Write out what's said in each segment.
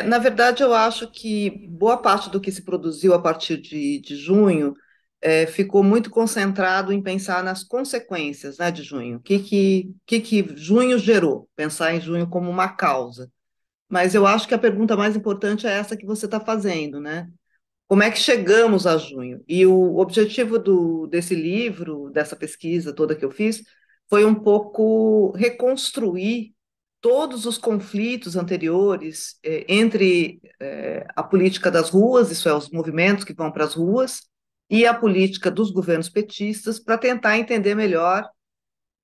Na verdade, eu acho que boa parte do que se produziu a partir de junho ficou muito concentrado em pensar nas consequências, né, de junho. O que junho gerou? Pensar em junho como uma causa. Mas eu acho que a pergunta mais importante é essa que você está fazendo, né? Como é que chegamos a junho? E o objetivo desse livro, dessa pesquisa toda que eu fiz, foi um pouco reconstruir todos os conflitos anteriores entre a política das ruas, isso é, os movimentos que vão para as ruas, e a política dos governos petistas, para tentar entender melhor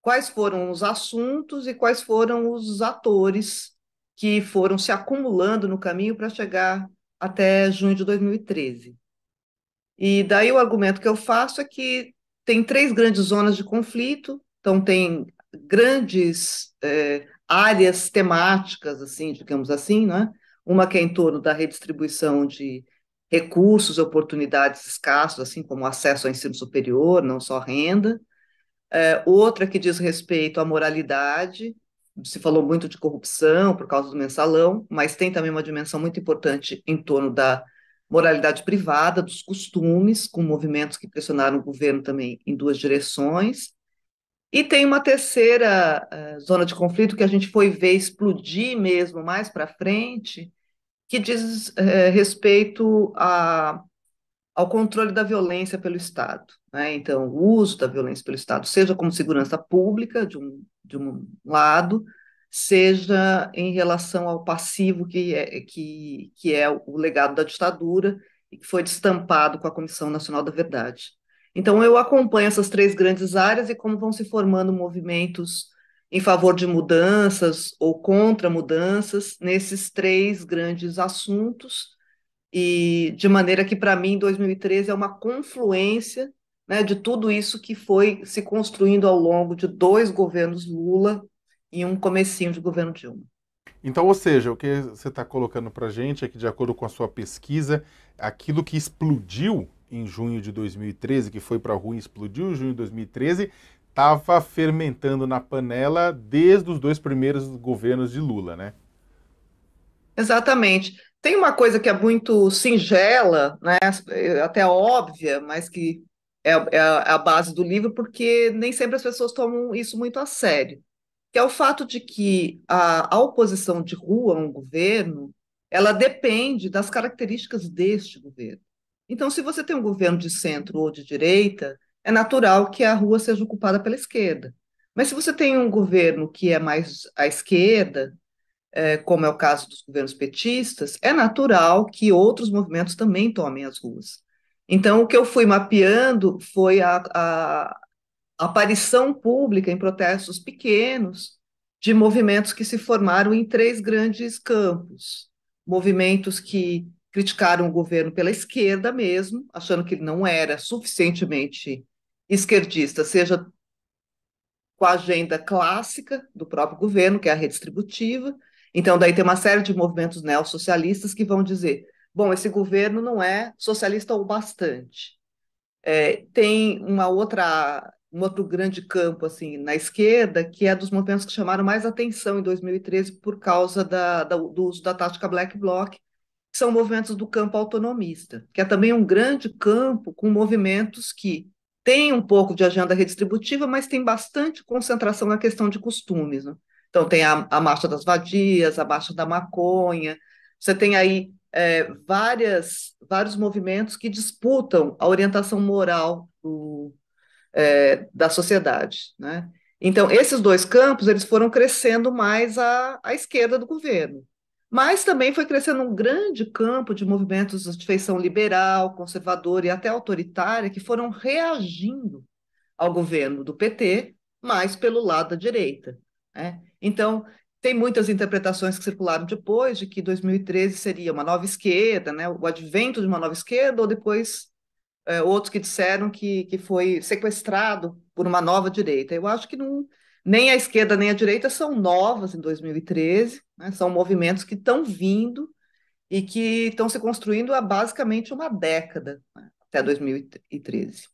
quais foram os assuntos e quais foram os atores que foram se acumulando no caminho para chegar até junho de 2013. E daí o argumento que eu faço é que tem três grandes zonas de conflito, então tem grandes áreas temáticas, assim, digamos assim, né? Uma que é em torno da redistribuição de recursos e oportunidades escassos, assim como acesso ao ensino superior, não só renda. Outra que diz respeito à moralidade, se falou muito de corrupção por causa do mensalão, mas tem também uma dimensão muito importante em torno da moralidade privada, dos costumes, com movimentos que pressionaram o governo também em duas direções. E tem uma terceira zona de conflito que a gente foi ver explodir mesmo mais para frente, que diz respeito ao controle da violência pelo Estado, né? Então, o uso da violência pelo Estado, seja como segurança pública, de um lado, seja em relação ao passivo que é o legado da ditadura e que foi destampado com a Comissão Nacional da Verdade. Então, eu acompanho essas três grandes áreas e como vão se formando movimentos em favor de mudanças ou contra mudanças nesses três grandes assuntos e de maneira que, para mim, 2013 é uma confluência, né, de tudo isso que foi se construindo ao longo de dois governos Lula e um comecinho de governo Dilma. Então, ou seja, o que você está colocando para a gente é que, de acordo com a sua pesquisa, aquilo que explodiu em junho de 2013, que foi para a rua e explodiu em junho de 2013, estava fermentando na panela desde os dois primeiros governos de Lula, né? Exatamente. Tem uma coisa que é muito singela, né, até óbvia, mas que é a base do livro, porque nem sempre as pessoas tomam isso muito a sério, que é o fato de que a oposição de rua a um governo, ela depende das características deste governo. Então, se você tem um governo de centro ou de direita, é natural que a rua seja ocupada pela esquerda. Mas se você tem um governo que é mais à esquerda, como é o caso dos governos petistas, é natural que outros movimentos também tomem as ruas. Então, o que eu fui mapeando foi a aparição pública em protestos pequenos de movimentos que se formaram em três grandes campos. Movimentos que criticaram o governo pela esquerda mesmo, achando que ele não era suficientemente esquerdista, seja com a agenda clássica do próprio governo, que é a redistributiva. Então, daí tem uma série de movimentos neossocialistas que vão dizer: bom, esse governo não é socialista o bastante. Tem um outro grande campo assim na esquerda, que é dos movimentos que chamaram mais atenção em 2013 por causa do uso da tática Black Bloc, que são movimentos do campo autonomista, que é também um grande campo com movimentos que têm um pouco de agenda redistributiva, mas tem bastante concentração na questão de costumes, né? Então, tem a Marcha das Vadias, a Marcha da Maconha, você tem aí vários movimentos que disputam a orientação moral da sociedade, né? Então, esses dois campos, eles foram crescendo mais à esquerda do governo. Mas também foi crescendo um grande campo de movimentos de feição liberal, conservadora e até autoritária que foram reagindo ao governo do PT, mais pelo lado da direita, né? Então, tem muitas interpretações que circularam depois de que 2013 seria uma nova esquerda, né? O advento de uma nova esquerda, ou depois outros que disseram que foi sequestrado por uma nova direita. Eu acho que não, nem a esquerda nem a direita são novas em 2013, né? São movimentos que estão vindo e que estão se construindo há basicamente uma década, né? Até 2013.